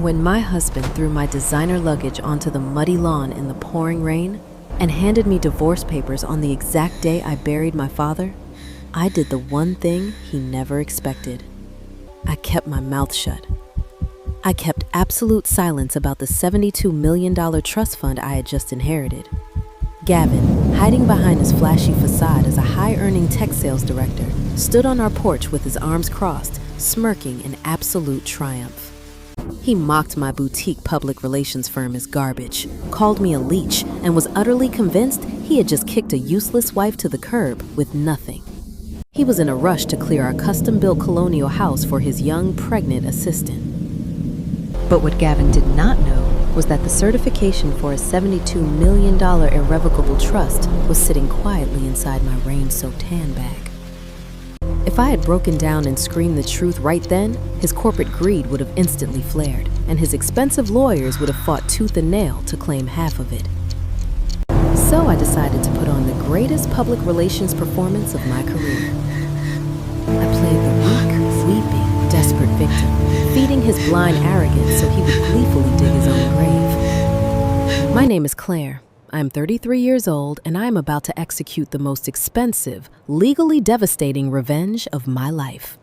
When my husband threw my designer luggage onto the muddy lawn in the pouring rain and handed me divorce papers on the exact day I buried my father, I did the one thing he never expected. I kept my mouth shut. I kept absolute silence about the $72 million trust fund I had just inherited. Gavin, hiding behind his flashy facade as a high-earning tech sales director, stood on our porch with his arms crossed, smirking in absolute triumph. He mocked my boutique public relations firm as garbage, called me a leech, and was utterly convinced he had just kicked a useless wife to the curb with nothing. He was in a rush to clear our custom-built colonial house for his young, pregnant assistant. But what Gavin did not know was that the certification for a $72 million irrevocable trust was sitting quietly inside my rain-soaked handbag. If I had broken down and screamed the truth right then, his corporate greed would have instantly flared, and his expensive lawyers would have fought tooth and nail to claim half of it. So I decided to put on the greatest public relations performance of my career. I played the weak, weeping, desperate victim, feeding his blind arrogance so he would gleefully dig his own grave. My name is Claire. I'm 33 years old, and I'm about to execute the most expensive, legally devastating revenge of my life.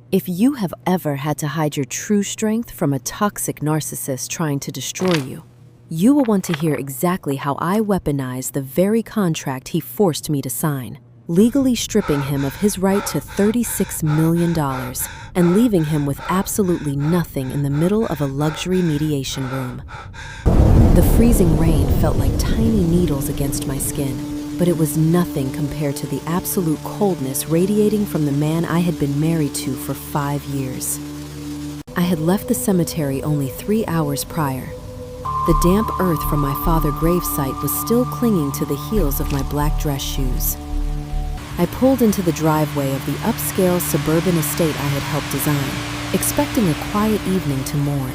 If you have ever had to hide your true strength from a toxic narcissist trying to destroy you, you will want to hear exactly how I weaponized the very contract he forced me to sign, legally stripping him of his right to $36 million and leaving him with absolutely nothing in the middle of a luxury mediation room. The freezing rain felt like tiny needles against my skin, but it was nothing compared to the absolute coldness radiating from the man I had been married to for 5 years. I had left the cemetery only 3 hours prior. The damp earth from my father's gravesite was still clinging to the heels of my black dress shoes. I pulled into the driveway of the upscale suburban estate I had helped design, expecting a quiet evening to mourn.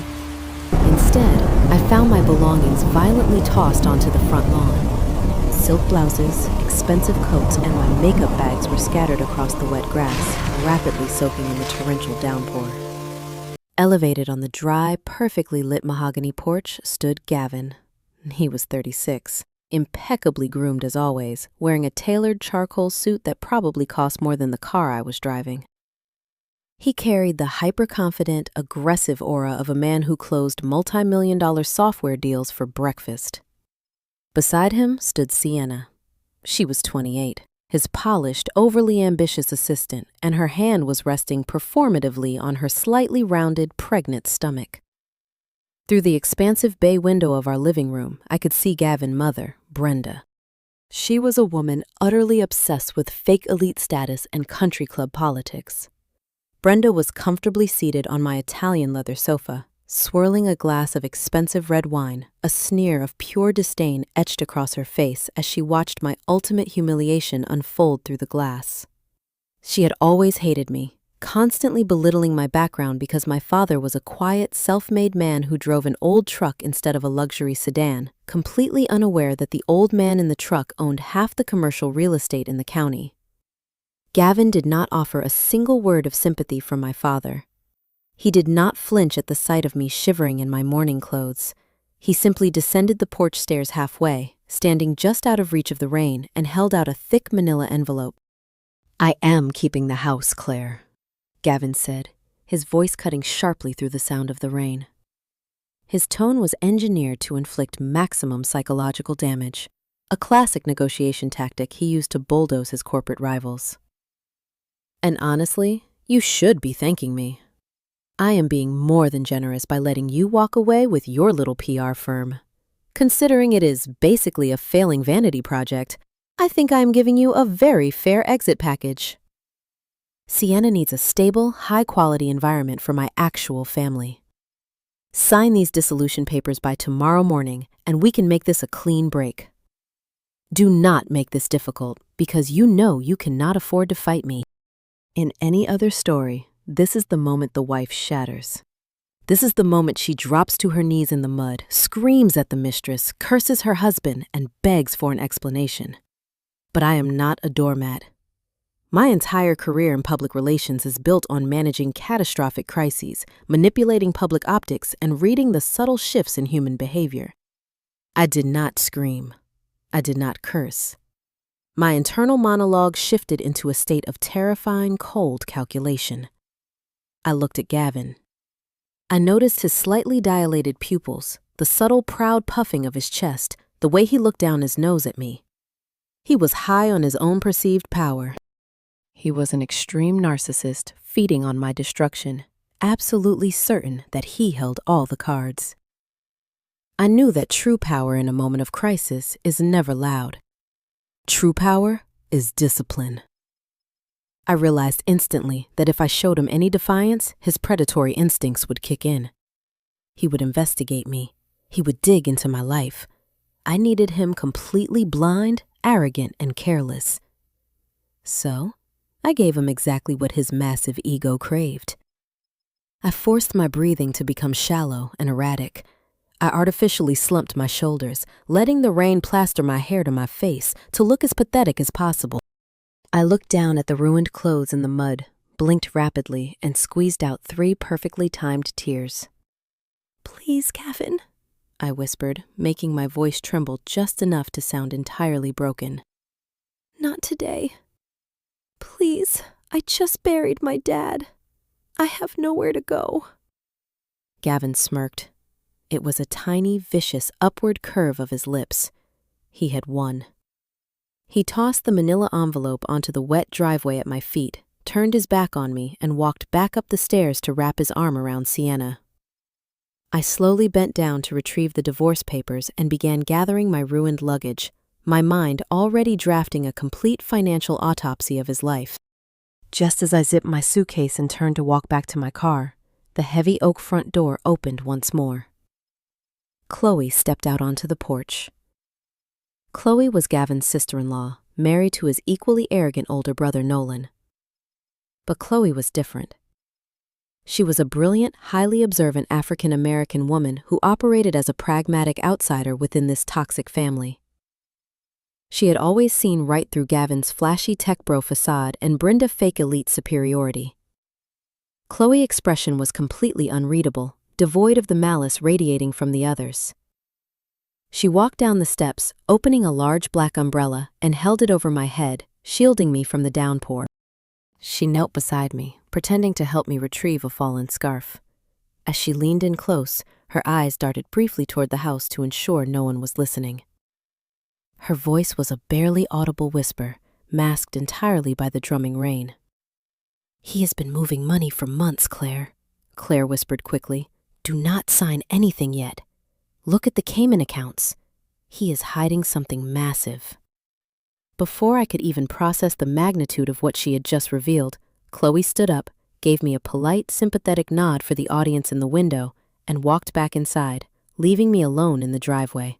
Instead, I found my belongings violently tossed onto the front lawn. Silk blouses, expensive coats, and my makeup bags were scattered across the wet grass, rapidly soaking in the torrential downpour. Elevated on the dry, perfectly lit mahogany porch stood Gavin. He was 36, impeccably groomed as always, wearing a tailored charcoal suit that probably cost more than the car I was driving. He carried the hyper-confident, aggressive aura of a man who closed multi-million-dollar software deals for breakfast. Beside him stood Sienna. She was 28, his polished, overly ambitious assistant, and her hand was resting performatively on her slightly rounded, pregnant stomach. Through the expansive bay window of our living room, I could see Gavin's mother, Brenda. She was a woman utterly obsessed with fake elite status and country club politics. Brenda was comfortably seated on my Italian leather sofa, swirling a glass of expensive red wine, a sneer of pure disdain etched across her face as she watched my ultimate humiliation unfold through the glass. She had always hated me, constantly belittling my background because my father was a quiet, self-made man who drove an old truck instead of a luxury sedan, completely unaware that the old man in the truck owned half the commercial real estate in the county. Gavin did not offer a single word of sympathy from my father. He did not flinch at the sight of me shivering in my mourning clothes. He simply descended the porch stairs halfway, standing just out of reach of the rain, and held out a thick manila envelope. "I am keeping the house, Claire," Gavin said, his voice cutting sharply through the sound of the rain. His tone was engineered to inflict maximum psychological damage, a classic negotiation tactic he used to bulldoze his corporate rivals. "And honestly, you should be thanking me. I am being more than generous by letting you walk away with your little PR firm. Considering it is basically a failing vanity project, I think I am giving you a very fair exit package. Sienna needs a stable, high-quality environment for my actual family. Sign these dissolution papers by tomorrow morning, and we can make this a clean break. Do not make this difficult, because you know you cannot afford to fight me." In any other story, this is the moment the wife shatters. This is the moment she drops to her knees in the mud, screams at the mistress, curses her husband, and begs for an explanation. But I am not a doormat. My entire career in public relations is built on managing catastrophic crises, manipulating public optics, and reading the subtle shifts in human behavior. I did not scream. I did not curse. My internal monologue shifted into a state of terrifying, cold calculation. I looked at Gavin. I noticed his slightly dilated pupils, the subtle, proud puffing of his chest, the way he looked down his nose at me. He was high on his own perceived power. He was an extreme narcissist feeding on my destruction, absolutely certain that he held all the cards. I knew that true power in a moment of crisis is never loud. True power is discipline. I realized instantly that if I showed him any defiance, his predatory instincts would kick in. He would investigate me. He would dig into my life. I needed him completely blind, arrogant, and careless. So, I gave him exactly what his massive ego craved. I forced my breathing to become shallow and erratic. I artificially slumped my shoulders, letting the rain plaster my hair to my face to look as pathetic as possible. I looked down at the ruined clothes in the mud, blinked rapidly, and squeezed out 3 perfectly timed tears. "Please, Gavin," I whispered, making my voice tremble just enough to sound entirely broken. "Not today. Please, I just buried my dad. I have nowhere to go." Gavin smirked. It was a tiny, vicious upward curve of his lips. He had won. He tossed the manila envelope onto the wet driveway at my feet, turned his back on me, and walked back up the stairs to wrap his arm around Sienna. I slowly bent down to retrieve the divorce papers and began gathering my ruined luggage, my mind already drafting a complete financial autopsy of his life. Just as I zipped my suitcase and turned to walk back to my car, the heavy oak front door opened once more. Chloe stepped out onto the porch. Chloe was Gavin's sister-in-law, married to his equally arrogant older brother Nolan. But Chloe was different. She was a brilliant, highly observant African-American woman who operated as a pragmatic outsider within this toxic family. She had always seen right through Gavin's flashy tech bro facade and Brenda fake elite superiority. Chloe's expression was completely unreadable, devoid of the malice radiating from the others. She walked down the steps, opening a large black umbrella, and held it over my head, shielding me from the downpour. She knelt beside me, pretending to help me retrieve a fallen scarf. As she leaned in close, her eyes darted briefly toward the house to ensure no one was listening. Her voice was a barely audible whisper, masked entirely by the drumming rain. "He has been moving money for months, Claire," Claire whispered quickly. "Do not sign anything yet. Look at the Cayman accounts. He is hiding something massive." Before I could even process the magnitude of what she had just revealed, Chloe stood up, gave me a polite, sympathetic nod for the audience in the window, and walked back inside, leaving me alone in the driveway.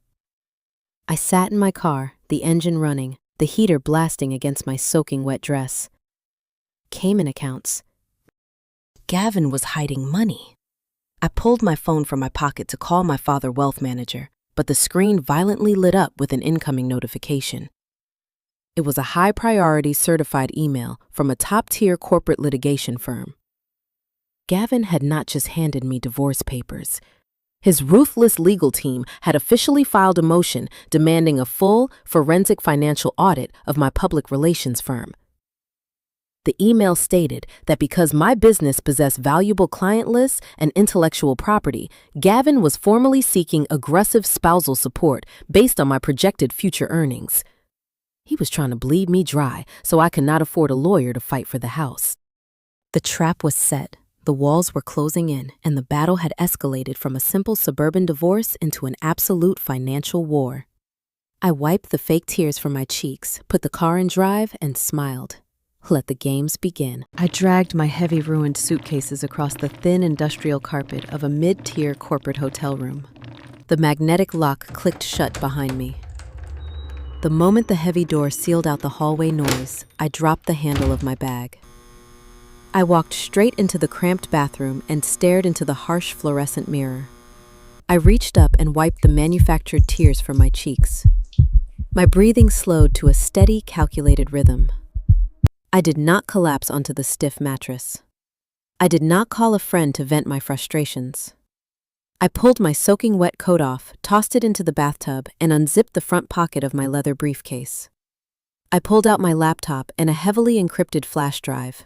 I sat in my car, the engine running, the heater blasting against my soaking wet dress. Cayman accounts. Gavin was hiding money. I pulled my phone from my pocket to call my father wealth manager, but the screen violently lit up with an incoming notification. It was a high-priority certified email from a top-tier corporate litigation firm. Gavin had not just handed me divorce papers. His ruthless legal team had officially filed a motion demanding a full, forensic financial audit of my public relations firm. The email stated that because my business possessed valuable client lists and intellectual property, Gavin was formally seeking aggressive spousal support based on my projected future earnings. He was trying to bleed me dry so I could not afford a lawyer to fight for the house. The trap was set, the walls were closing in, and the battle had escalated from a simple suburban divorce into an absolute financial war. I wiped the fake tears from my cheeks, put the car in drive, and smiled. Let the games begin. I dragged my heavy ruined suitcases across the thin industrial carpet of a mid-tier corporate hotel room. The magnetic lock clicked shut behind me. The moment the heavy door sealed out the hallway noise, I dropped the handle of my bag. I walked straight into the cramped bathroom and stared into the harsh fluorescent mirror. I reached up and wiped the manufactured tears from my cheeks. My breathing slowed to a steady, calculated rhythm. I did not collapse onto the stiff mattress. I did not call a friend to vent my frustrations. I pulled my soaking wet coat off, tossed it into the bathtub, and unzipped the front pocket of my leather briefcase. I pulled out my laptop and a heavily encrypted flash drive.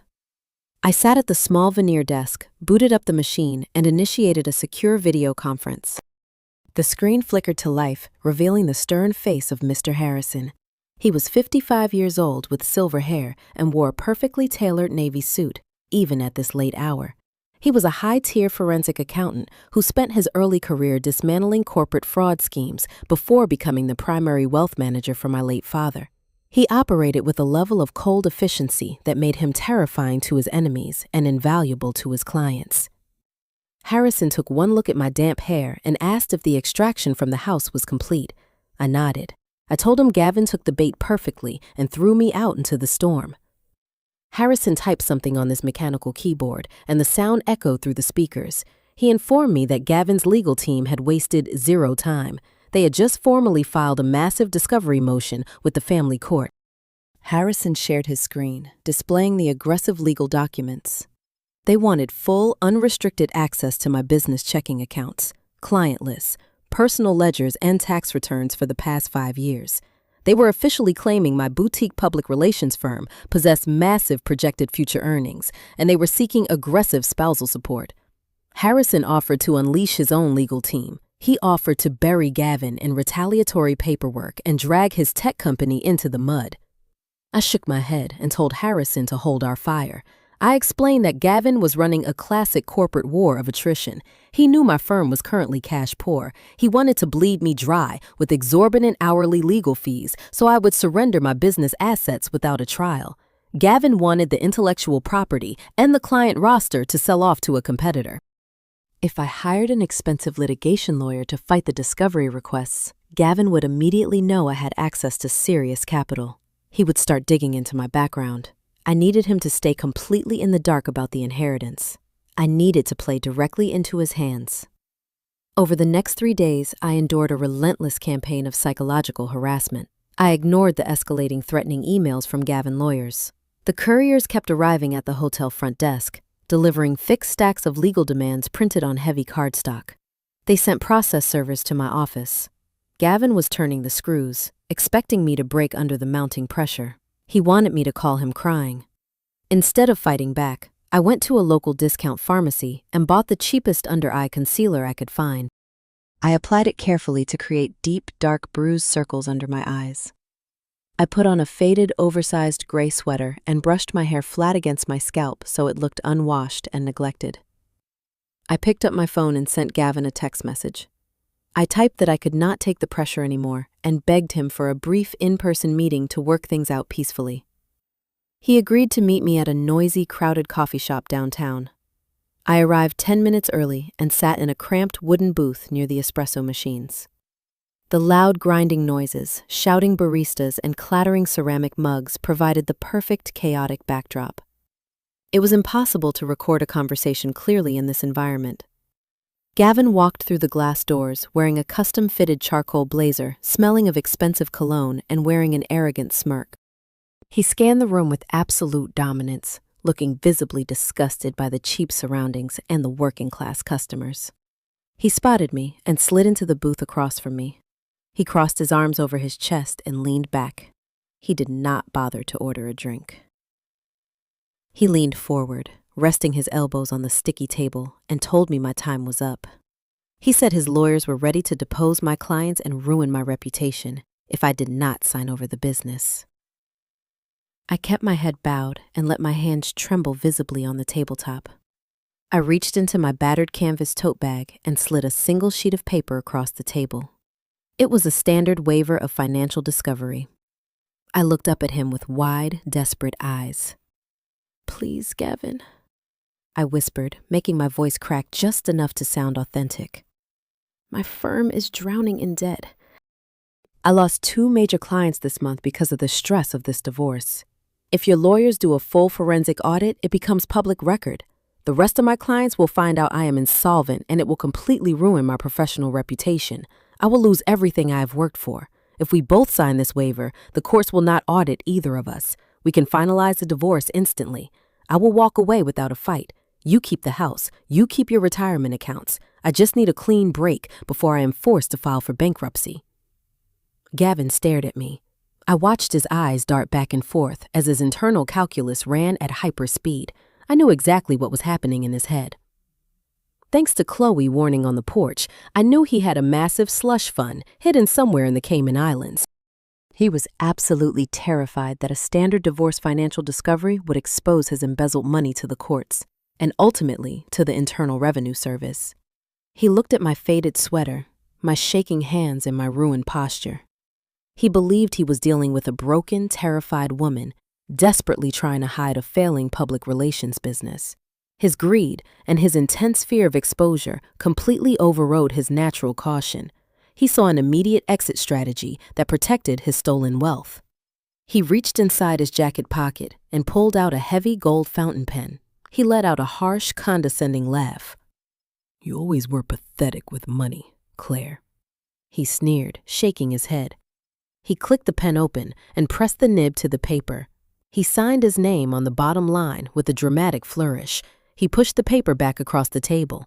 I sat at the small veneer desk, booted up the machine, and initiated a secure video conference. The screen flickered to life, revealing the stern face of Mr. Harrison. He was 55 years old with silver hair and wore a perfectly tailored navy suit, even at this late hour. He was a high-tier forensic accountant who spent his early career dismantling corporate fraud schemes before becoming the primary wealth manager for my late father. He operated with a level of cold efficiency that made him terrifying to his enemies and invaluable to his clients. Harrison took one look at my damp hair and asked if the extraction from the house was complete. I nodded. I told him Gavin took the bait perfectly and threw me out into the storm. Harrison typed something on this mechanical keyboard, and the sound echoed through the speakers. He informed me that Gavin's legal team had wasted zero time. They had just formally filed a massive discovery motion with the family court. Harrison shared his screen, displaying the aggressive legal documents. They wanted full, unrestricted access to my business checking accounts, client lists, personal ledgers, and tax returns for the past 5 years. They were officially claiming my boutique public relations firm possessed massive projected future earnings, and they were seeking aggressive spousal support. Harrison offered to unleash his own legal team. He offered to bury Gavin in retaliatory paperwork and drag his tech company into the mud. I shook my head and told Harrison to hold our fire. I explained that Gavin was running a classic corporate war of attrition. He knew my firm was currently cash poor. He wanted to bleed me dry with exorbitant hourly legal fees so I would surrender my business assets without a trial. Gavin wanted the intellectual property and the client roster to sell off to a competitor. If I hired an expensive litigation lawyer to fight the discovery requests, Gavin would immediately know I had access to serious capital. He would start digging into my background. I needed him to stay completely in the dark about the inheritance. I needed to play directly into his hands. Over the next 3 days, I endured a relentless campaign of psychological harassment. I ignored the escalating threatening emails from Gavin lawyers. The couriers kept arriving at the hotel front desk, delivering fixed stacks of legal demands printed on heavy cardstock. They sent process servers to my office. Gavin was turning the screws, expecting me to break under the mounting pressure. He wanted me to call him crying. Instead of fighting back, I went to a local discount pharmacy and bought the cheapest under-eye concealer I could find. I applied it carefully to create deep, dark bruised circles under my eyes. I put on a faded, oversized gray sweater and brushed my hair flat against my scalp so it looked unwashed and neglected. I picked up my phone and sent Gavin a text message. I typed that I could not take the pressure anymore and begged him for a brief in-person meeting to work things out peacefully. He agreed to meet me at a noisy, crowded coffee shop downtown. I arrived 10 minutes early and sat in a cramped wooden booth near the espresso machines. The loud grinding noises, shouting baristas, and clattering ceramic mugs provided the perfect chaotic backdrop. It was impossible to record a conversation clearly in this environment. Gavin walked through the glass doors wearing a custom-fitted charcoal blazer, smelling of expensive cologne and wearing an arrogant smirk. He scanned the room with absolute dominance, looking visibly disgusted by the cheap surroundings and the working-class customers. He spotted me and slid into the booth across from me. He crossed his arms over his chest and leaned back. He did not bother to order a drink. He leaned forward, resting his elbows on the sticky table, and told me my time was up. He said his lawyers were ready to depose my clients and ruin my reputation if I did not sign over the business. I kept my head bowed and let my hands tremble visibly on the tabletop. I reached into my battered canvas tote bag and slid a single sheet of paper across the table. It was a standard waiver of financial discovery. I looked up at him with wide, desperate eyes. "Please, Gavin," I whispered, making my voice crack just enough to sound authentic. "My firm is drowning in debt. I lost 2 major clients this month because of the stress of this divorce. If your lawyers do a full forensic audit, it becomes public record. The rest of my clients will find out I am insolvent, and it will completely ruin my professional reputation. I will lose everything I have worked for. If we both sign this waiver, the courts will not audit either of us. We can finalize the divorce instantly. I will walk away without a fight. You keep the house. You keep your retirement accounts. I just need a clean break before I am forced to file for bankruptcy." Gavin stared at me. I watched his eyes dart back and forth as his internal calculus ran at hyper speed. I knew exactly what was happening in his head. Thanks to Chloe warning on the porch, I knew he had a massive slush fund hidden somewhere in the Cayman Islands. He was absolutely terrified that a standard divorce financial discovery would expose his embezzled money to the courts, and ultimately to the Internal Revenue Service. He looked at my faded sweater, my shaking hands, and my ruined posture. He believed he was dealing with a broken, terrified woman, desperately trying to hide a failing public relations business. His greed and his intense fear of exposure completely overrode his natural caution. He saw an immediate exit strategy that protected his stolen wealth. He reached inside his jacket pocket and pulled out a heavy gold fountain pen. He let out a harsh, condescending laugh. "You always were pathetic with money, Claire," he sneered, shaking his head. He clicked the pen open and pressed the nib to the paper. He signed his name on the bottom line with a dramatic flourish. He pushed the paper back across the table.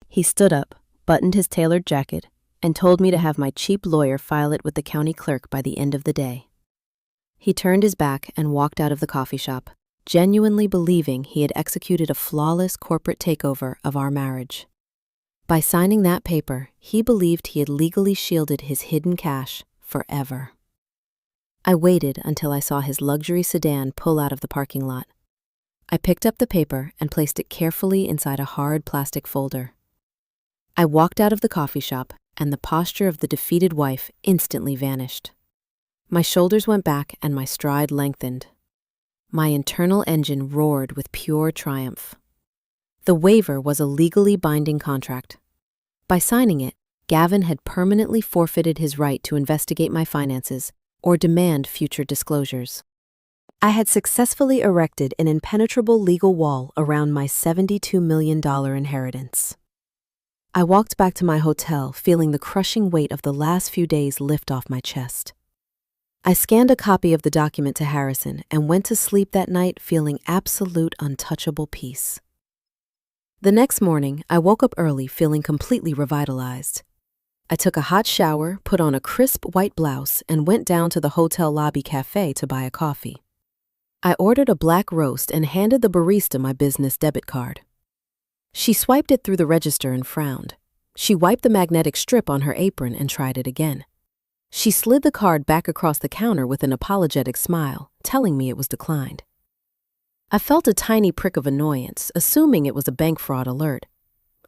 He stood up, buttoned his tailored jacket, and told me to have my cheap lawyer file it with the county clerk by the end of the day. He turned his back and walked out of the coffee shop, genuinely believing he had executed a flawless corporate takeover of our marriage. By signing that paper, he believed he had legally shielded his hidden cash forever. I waited until I saw his luxury sedan pull out of the parking lot. I picked up the paper and placed it carefully inside a hard plastic folder. I walked out of the coffee shop, and the posture of the defeated wife instantly vanished. My shoulders went back and my stride lengthened. My internal engine roared with pure triumph. The waiver was a legally binding contract. By signing it, Gavin had permanently forfeited his right to investigate my finances or demand future disclosures. I had successfully erected an impenetrable legal wall around my $72 million inheritance. I walked back to my hotel, feeling the crushing weight of the last few days lift off my chest. I scanned a copy of the document to Harrison and went to sleep that night feeling absolute untouchable peace. The next morning, I woke up early feeling completely revitalized. I took a hot shower, put on a crisp white blouse, and went down to the hotel lobby cafe to buy a coffee. I ordered a black roast and handed the barista my business debit card. She swiped it through the register and frowned. She wiped the magnetic strip on her apron and tried it again. She slid the card back across the counter with an apologetic smile, telling me it was declined. I felt a tiny prick of annoyance, assuming it was a bank fraud alert.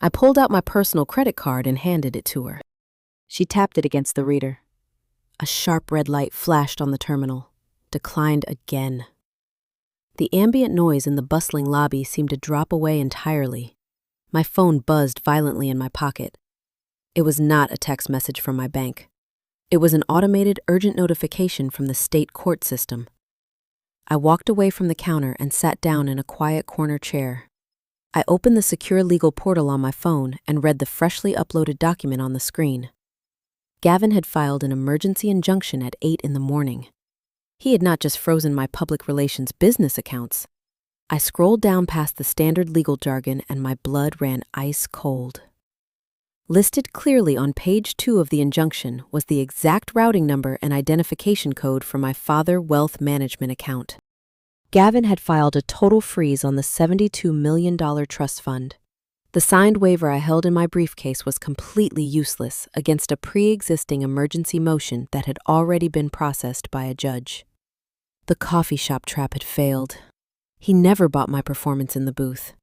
I pulled out my personal credit card and handed it to her. She tapped it against the reader. A sharp red light flashed on the terminal. Declined again. The ambient noise in the bustling lobby seemed to drop away entirely. My phone buzzed violently in my pocket. It was not a text message from my bank. It was an automated urgent notification from the state court system. I walked away from the counter and sat down in a quiet corner chair. I opened the secure legal portal on my phone and read the freshly uploaded document on the screen. Gavin had filed an emergency injunction at 8 in the morning. He had not just frozen my public relations business accounts. I scrolled down past the standard legal jargon and my blood ran ice cold. Listed clearly on page 2 of the injunction was the exact routing number and identification code for my Father Wealth Management account. Gavin had filed a total freeze on the $72 million trust fund. The signed waiver I held in my briefcase was completely useless against a pre-existing emergency motion that had already been processed by a judge. The coffee shop trap had failed. He never bought my performance in the booth.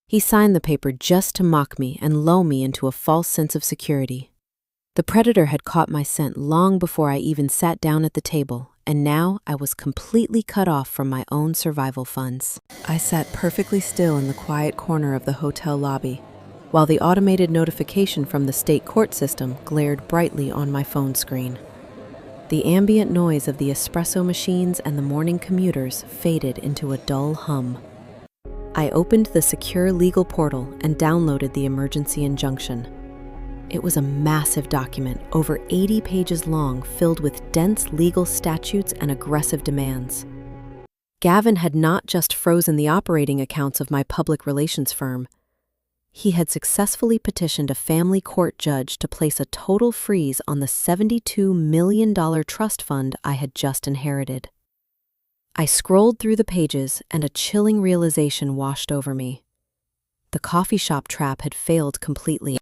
He signed the paper just to mock me and lull me into a false sense of security. The predator had caught my scent long before I even sat down at the table, and now I was completely cut off from my own survival funds. I sat perfectly still in the quiet corner of the hotel lobby, while the automated notification from the state court system glared brightly on my phone screen. The ambient noise of the espresso machines and the morning commuters faded into a dull hum. I opened the secure legal portal and downloaded the emergency injunction. It was a massive document, over 80 pages long, filled with dense legal statutes and aggressive demands. Gavin had not just frozen the operating accounts of my public relations firm. He had successfully petitioned a family court judge to place a total freeze on the $72 million trust fund I had just inherited. I scrolled through the pages and a chilling realization washed over me. The coffee shop trap had failed completely.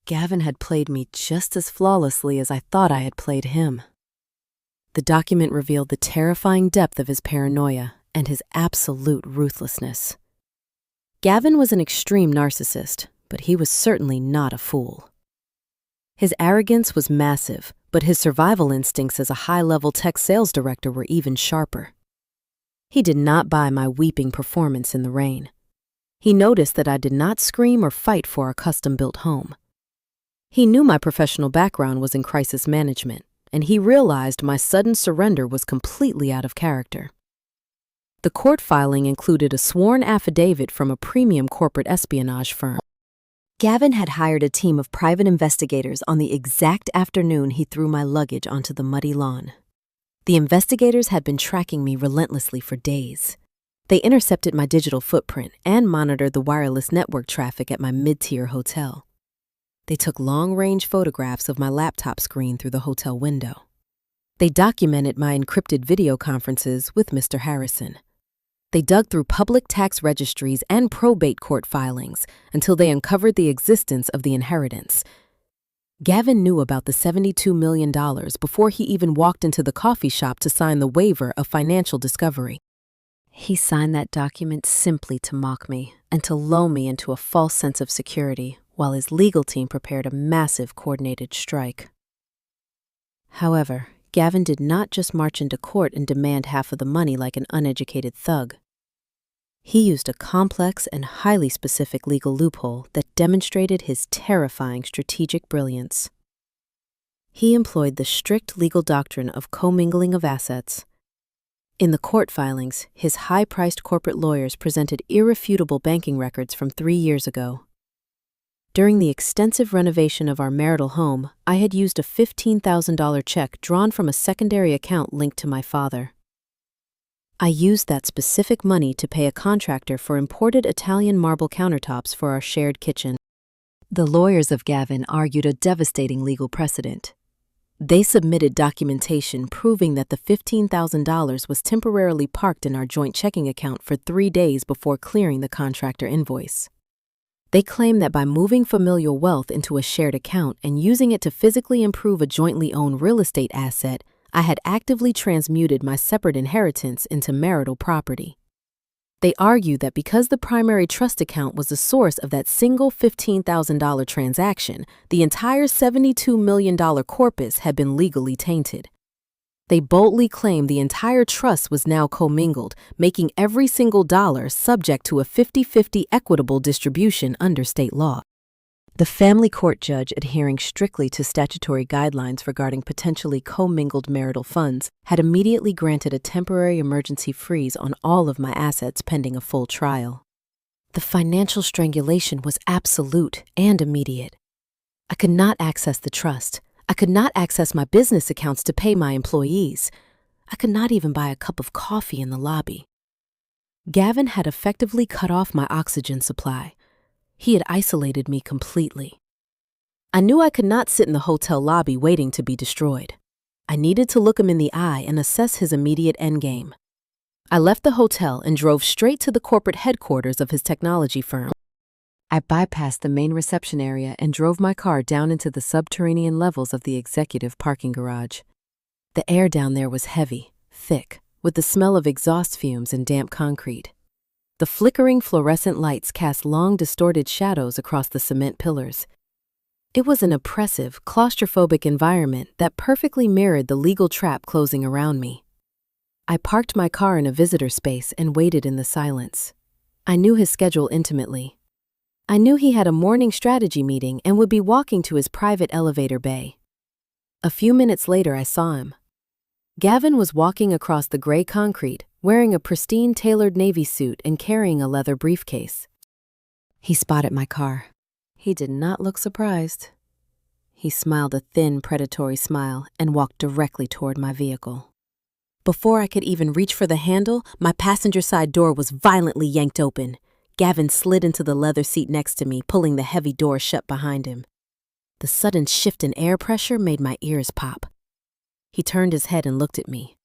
Gavin had played me just as flawlessly as I thought I had played him. The document revealed the terrifying depth of his paranoia and his absolute ruthlessness. Gavin was an extreme narcissist, but he was certainly not a fool. His arrogance was massive, but his survival instincts as a high-level tech sales director were even sharper. He did not buy my weeping performance in the rain. He noticed that I did not scream or fight for a custom-built home. He knew my professional background was in crisis management, and he realized my sudden surrender was completely out of character. The court filing included a sworn affidavit from a premium corporate espionage firm. Gavin had hired a team of private investigators on the exact afternoon he threw my luggage onto the muddy lawn. The investigators had been tracking me relentlessly for days. They intercepted my digital footprint and monitored the wireless network traffic at my mid-tier hotel. They took long-range photographs of my laptop screen through the hotel window. They documented my encrypted video conferences with Mr. Harrison. They dug through public tax registries and probate court filings until they uncovered the existence of the inheritance. Gavin knew about the $72 million before he even walked into the coffee shop to sign the waiver of financial discovery. He signed that document simply to mock me and to lull me into a false sense of security while his legal team prepared a massive coordinated strike. However, Gavin did not just march into court and demand half of the money like an uneducated thug. He used a complex and highly specific legal loophole that demonstrated his terrifying strategic brilliance. He employed the strict legal doctrine of commingling of assets. In the court filings, his high-priced corporate lawyers presented irrefutable banking records from 3 years ago. During the extensive renovation of our marital home, I had used a $15,000 check drawn from a secondary account linked to my father. I used that specific money to pay a contractor for imported Italian marble countertops for our shared kitchen. The lawyers of Gavin argued a devastating legal precedent. They submitted documentation proving that the $15,000 was temporarily parked in our joint checking account for 3 days before clearing the contractor invoice. They claim that by moving familial wealth into a shared account and using it to physically improve a jointly owned real estate asset, I had actively transmuted my separate inheritance into marital property. They argued that because the primary trust account was the source of that single $15,000 transaction, the entire $72 million corpus had been legally tainted. They boldly claimed the entire trust was now commingled, making every single dollar subject to a 50-50 equitable distribution under state law. The family court judge, adhering strictly to statutory guidelines regarding potentially commingled marital funds, had immediately granted a temporary emergency freeze on all of my assets pending a full trial. The financial strangulation was absolute and immediate. I could not access the trust. I could not access my business accounts to pay my employees. I could not even buy a cup of coffee in the lobby. Gavin had effectively cut off my oxygen supply. He had isolated me completely. I knew I could not sit in the hotel lobby waiting to be destroyed. I needed to look him in the eye and assess his immediate endgame. I left the hotel and drove straight to the corporate headquarters of his technology firm. I bypassed the main reception area and drove my car down into the subterranean levels of the executive parking garage. The air down there was heavy, thick, with the smell of exhaust fumes and damp concrete. The flickering fluorescent lights cast long, distorted shadows across the cement pillars. It was an oppressive, claustrophobic environment that perfectly mirrored the legal trap closing around me. I parked my car in a visitor space and waited in the silence. I knew his schedule intimately. I knew he had a morning strategy meeting and would be walking to his private elevator bay. A few minutes later, I saw him. Gavin was walking across the gray concrete, wearing a pristine tailored navy suit and carrying a leather briefcase. He spotted my car. He did not look surprised. He smiled a thin, predatory smile and walked directly toward my vehicle. Before I could even reach for the handle, my passenger side door was violently yanked open. Gavin slid into the leather seat next to me, pulling the heavy door shut behind him. The sudden shift in air pressure made my ears pop. He turned his head and looked at me.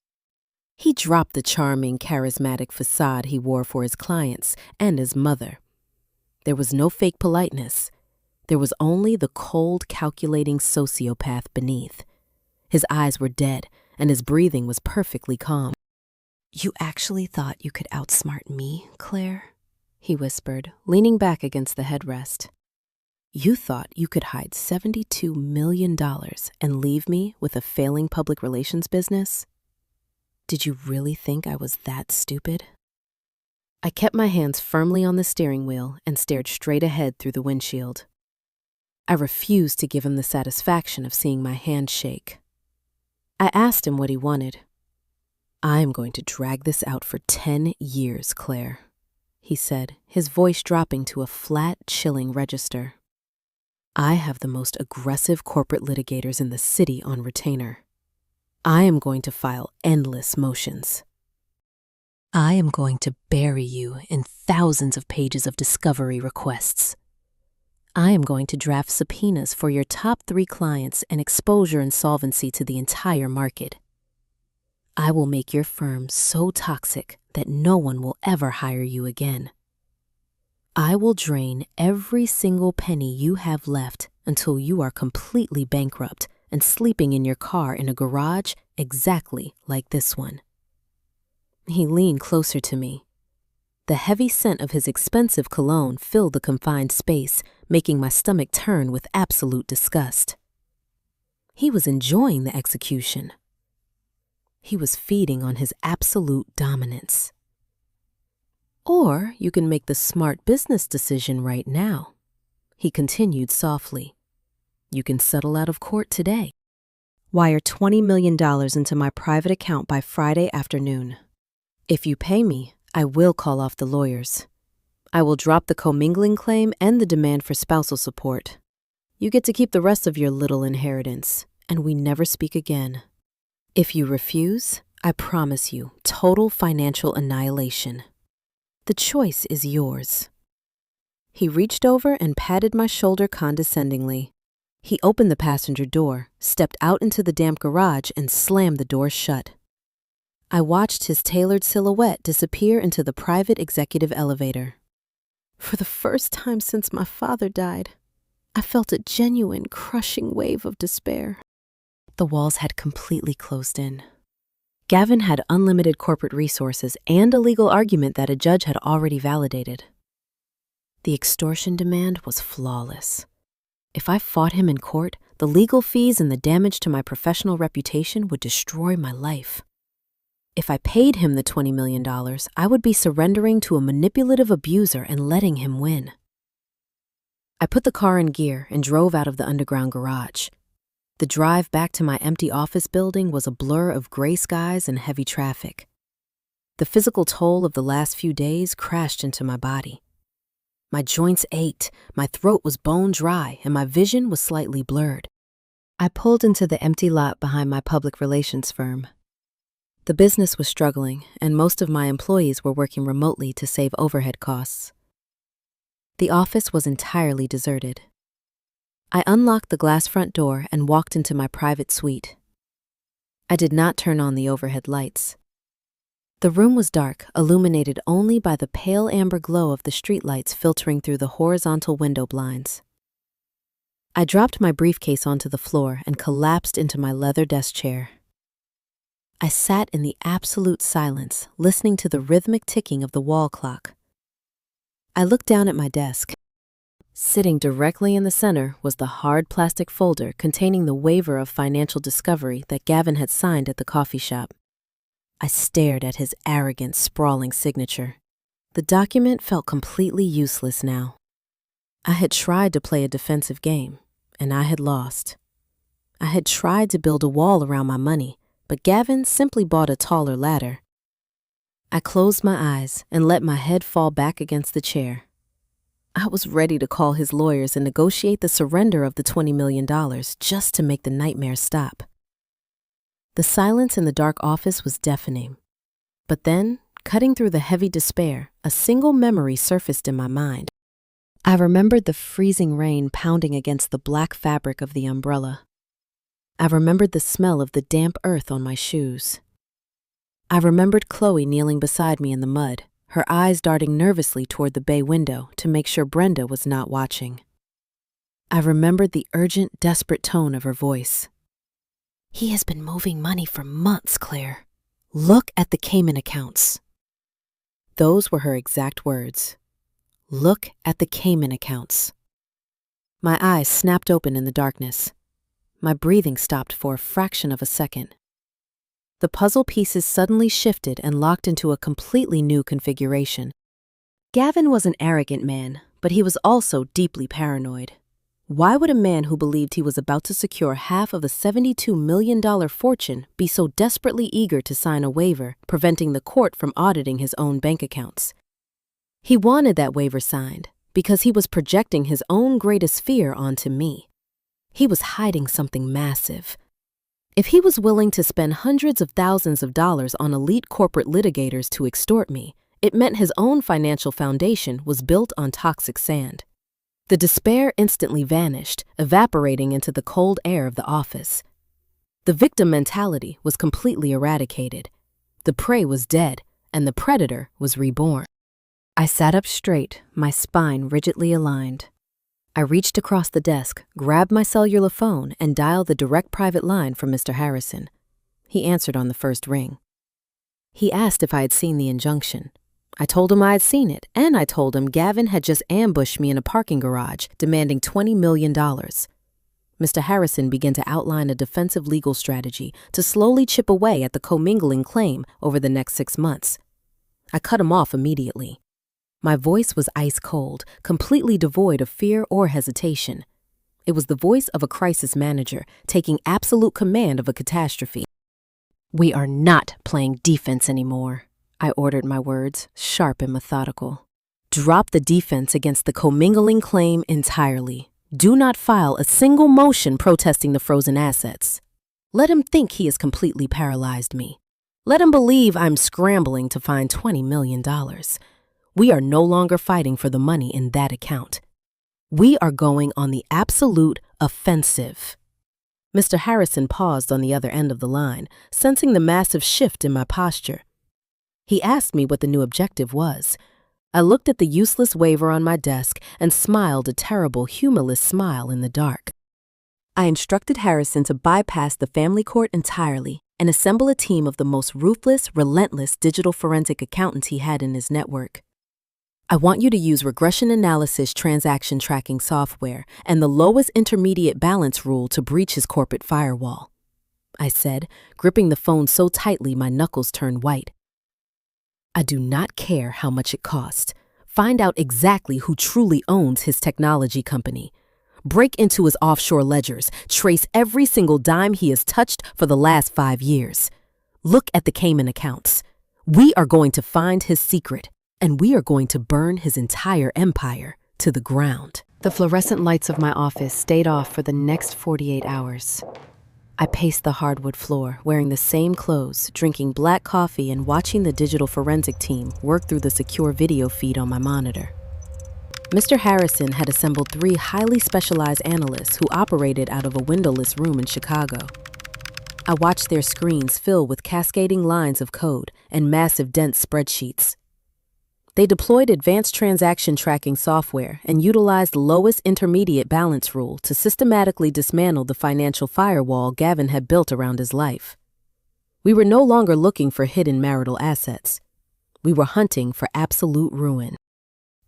He dropped the charming, charismatic facade he wore for his clients and his mother. There was no fake politeness. There was only the cold, calculating sociopath beneath. His eyes were dead, and his breathing was perfectly calm. "You actually thought you could outsmart me, Claire?" he whispered, leaning back against the headrest. "You thought you could hide $72 million and leave me with a failing public relations business? Did you really think I was that stupid?" I kept my hands firmly on the steering wheel and stared straight ahead through the windshield. I refused to give him the satisfaction of seeing my hand shake. I asked him what he wanted. "I am going to drag this out for 10 years, Claire," he said, his voice dropping to a flat, chilling register. "I have the most aggressive corporate litigators in the city on retainer. I am going to file endless motions. I am going to bury you in thousands of pages of discovery requests. I am going to draft subpoenas for your top 3 clients and expose your insolvency to the entire market. I will make your firm so toxic that no one will ever hire you again. I will drain every single penny you have left until you are completely bankrupt and sleeping in your car in a garage exactly like this one." He leaned closer to me. The heavy scent of his expensive cologne filled the confined space, making my stomach turn with absolute disgust. He was enjoying the execution. He was feeding on his absolute dominance. "Or you can make the smart business decision right now," he continued softly. "You can settle out of court today. Wire $20 million into my private account by Friday afternoon. If you pay me, I will call off the lawyers. I will drop the commingling claim and the demand for spousal support. You get to keep the rest of your little inheritance, and we never speak again. If you refuse, I promise you total financial annihilation. The choice is yours." He reached over and patted my shoulder condescendingly. He opened the passenger door, stepped out into the damp garage, and slammed the door shut. I watched his tailored silhouette disappear into the private executive elevator. For the first time since my father died, I felt a genuine, crushing wave of despair. The walls had completely closed in. Gavin had unlimited corporate resources and a legal argument that a judge had already validated. The extortion demand was flawless. If I fought him in court, the legal fees and the damage to my professional reputation would destroy my life. If I paid him the $20 million, I would be surrendering to a manipulative abuser and letting him win. I put the car in gear and drove out of the underground garage. The drive back to my empty office building was a blur of gray skies and heavy traffic. The physical toll of the last few days crashed into my body. My joints ached, my throat was bone dry, and my vision was slightly blurred. I pulled into the empty lot behind my public relations firm. The business was struggling, and most of my employees were working remotely to save overhead costs. The office was entirely deserted. I unlocked the glass front door and walked into my private suite. I did not turn on the overhead lights. The room was dark, illuminated only by the pale amber glow of the streetlights filtering through the horizontal window blinds. I dropped my briefcase onto the floor and collapsed into my leather desk chair. I sat in the absolute silence, listening to the rhythmic ticking of the wall clock. I looked down at my desk. Sitting directly in the center was the hard plastic folder containing the waiver of financial discovery that Gavin had signed at the coffee shop. I stared at his arrogant, sprawling signature. The document felt completely useless now. I had tried to play a defensive game, and I had lost. I had tried to build a wall around my money, but Gavin simply bought a taller ladder. I closed my eyes and let my head fall back against the chair. I was ready to call his lawyers and negotiate the surrender of the $20 million just to make the nightmare stop. The silence in the dark office was deafening. But then, cutting through the heavy despair, a single memory surfaced in my mind. I remembered the freezing rain pounding against the black fabric of the umbrella. I remembered the smell of the damp earth on my shoes. I remembered Chloe kneeling beside me in the mud, her eyes darting nervously toward the bay window to make sure Brenda was not watching. I remembered the urgent, desperate tone of her voice. "He has been moving money for months, Claire. Look at the Cayman accounts." Those were her exact words. Look at the Cayman accounts. My eyes snapped open in the darkness. My breathing stopped for a fraction of a second. The puzzle pieces suddenly shifted and locked into a completely new configuration. Gavin was an arrogant man, but he was also deeply paranoid. Why would a man who believed he was about to secure half of a $72 million fortune be so desperately eager to sign a waiver, preventing the court from auditing his own bank accounts? He wanted that waiver signed because he was projecting his own greatest fear onto me. He was hiding something massive. If he was willing to spend hundreds of thousands of dollars on elite corporate litigators to extort me, it meant his own financial foundation was built on toxic sand. The despair instantly vanished, evaporating into the cold air of the office. The victim mentality was completely eradicated. The prey was dead, and the predator was reborn. I sat up straight, my spine rigidly aligned. I reached across the desk, grabbed my cellular phone, and dialed the direct private line from Mr. Harrison. He answered on the first ring. He asked if I had seen the injunction. I told him I had seen it, and I told him Gavin had just ambushed me in a parking garage, demanding $20 million. Mr. Harrison began to outline a defensive legal strategy to slowly chip away at the commingling claim over the next 6 months. I cut him off immediately. My voice was ice cold, completely devoid of fear or hesitation. It was the voice of a crisis manager taking absolute command of a catastrophe. "We are not playing defense anymore," I ordered my words, sharp and methodical. "Drop the defense against the commingling claim entirely. Do not file a single motion protesting the frozen assets. Let him think he has completely paralyzed me. Let him believe I'm scrambling to find $20 million. We are no longer fighting for the money in that account. We are going on the absolute offensive." Mr. Harrison paused on the other end of the line, sensing the massive shift in my posture. He asked me what the new objective was. I looked at the useless waiver on my desk and smiled a terrible, humorless smile in the dark. I instructed Harrison to bypass the family court entirely and assemble a team of the most ruthless, relentless digital forensic accountants he had in his network. "I want you to use regression analysis transaction tracking software and the lowest intermediate balance rule to breach his corporate firewall," I said, gripping the phone so tightly my knuckles turned white. "I do not care how much it costs. Find out exactly who truly owns his technology company. Break into his offshore ledgers, trace every single dime he has touched for the last 5 years. Look at the Cayman accounts. We are going to find his secret. And we are going to burn his entire empire to the ground." The fluorescent lights of my office stayed off for the next 48 hours. I paced the hardwood floor, wearing the same clothes, drinking black coffee and watching the digital forensic team work through the secure video feed on my monitor. Mr. Harrison had assembled 3 highly specialized analysts who operated out of a windowless room in Chicago. I watched their screens fill with cascading lines of code and massive dense spreadsheets. They deployed advanced transaction tracking software and utilized the lowest intermediate balance rule to systematically dismantle the financial firewall Gavin had built around his life. We were no longer looking for hidden marital assets. We were hunting for absolute ruin.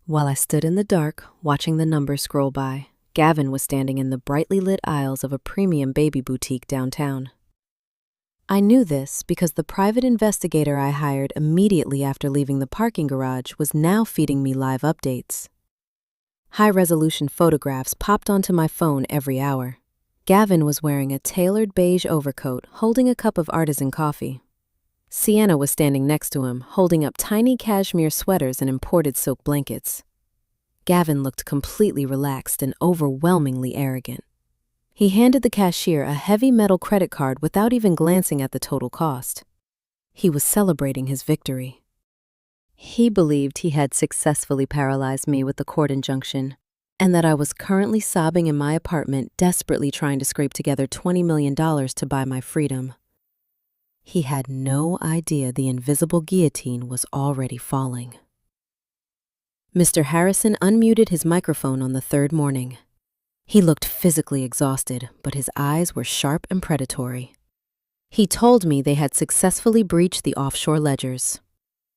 While I stood in the dark, watching the numbers scroll by, Gavin was standing in the brightly lit aisles of a premium baby boutique downtown. I knew this because the private investigator I hired immediately after leaving the parking garage was now feeding me live updates. High-resolution photographs popped onto my phone every hour. Gavin was wearing a tailored beige overcoat, holding a cup of artisan coffee. Sienna was standing next to him, holding up tiny cashmere sweaters and imported silk blankets. Gavin looked completely relaxed and overwhelmingly arrogant. He handed the cashier a heavy metal credit card without even glancing at the total cost. He was celebrating his victory. He believed he had successfully paralyzed me with the court injunction, and that I was currently sobbing in my apartment, desperately trying to scrape together $20 million to buy my freedom. He had no idea the invisible guillotine was already falling. Mr. Harrison unmuted his microphone on the third morning. He looked physically exhausted, but his eyes were sharp and predatory. He told me they had successfully breached the offshore ledgers.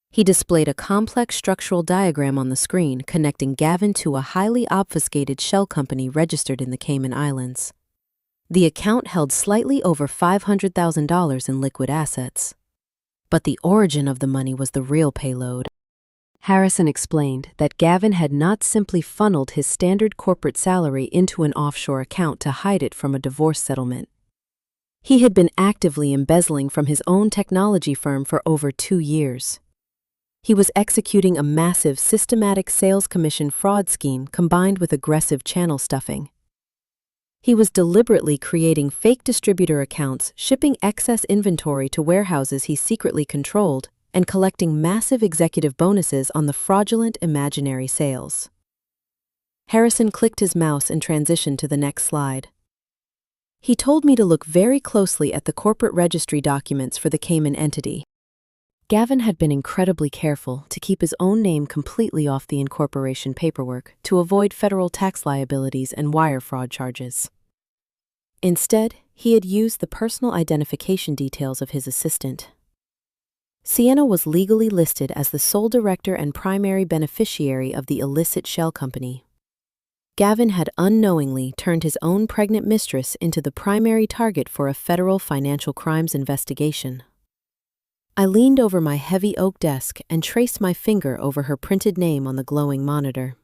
He displayed a complex structural diagram on the screen connecting Gavin to a highly obfuscated shell company registered in the Cayman Islands. The account held slightly over $500,000 in liquid assets. But the origin of the money was the real payload. Harrison explained that Gavin had not simply funneled his standard corporate salary into an offshore account to hide it from a divorce settlement. He had been actively embezzling from his own technology firm for over 2 years. He was executing a massive systematic sales commission fraud scheme combined with aggressive channel stuffing. He was deliberately creating fake distributor accounts, shipping excess inventory to warehouses he secretly controlled, and collecting massive executive bonuses on the fraudulent imaginary sales. Harrison clicked his mouse and transitioned to the next slide. He told me to look very closely at the corporate registry documents for the Cayman entity. Gavin had been incredibly careful to keep his own name completely off the incorporation paperwork to avoid federal tax liabilities and wire fraud charges. Instead, he had used the personal identification details of his assistant. Sienna was legally listed as the sole director and primary beneficiary of the illicit shell company. Gavin had unknowingly turned his own pregnant mistress into the primary target for a federal financial crimes investigation. I leaned over my heavy oak desk and traced my finger over her printed name on the glowing monitor.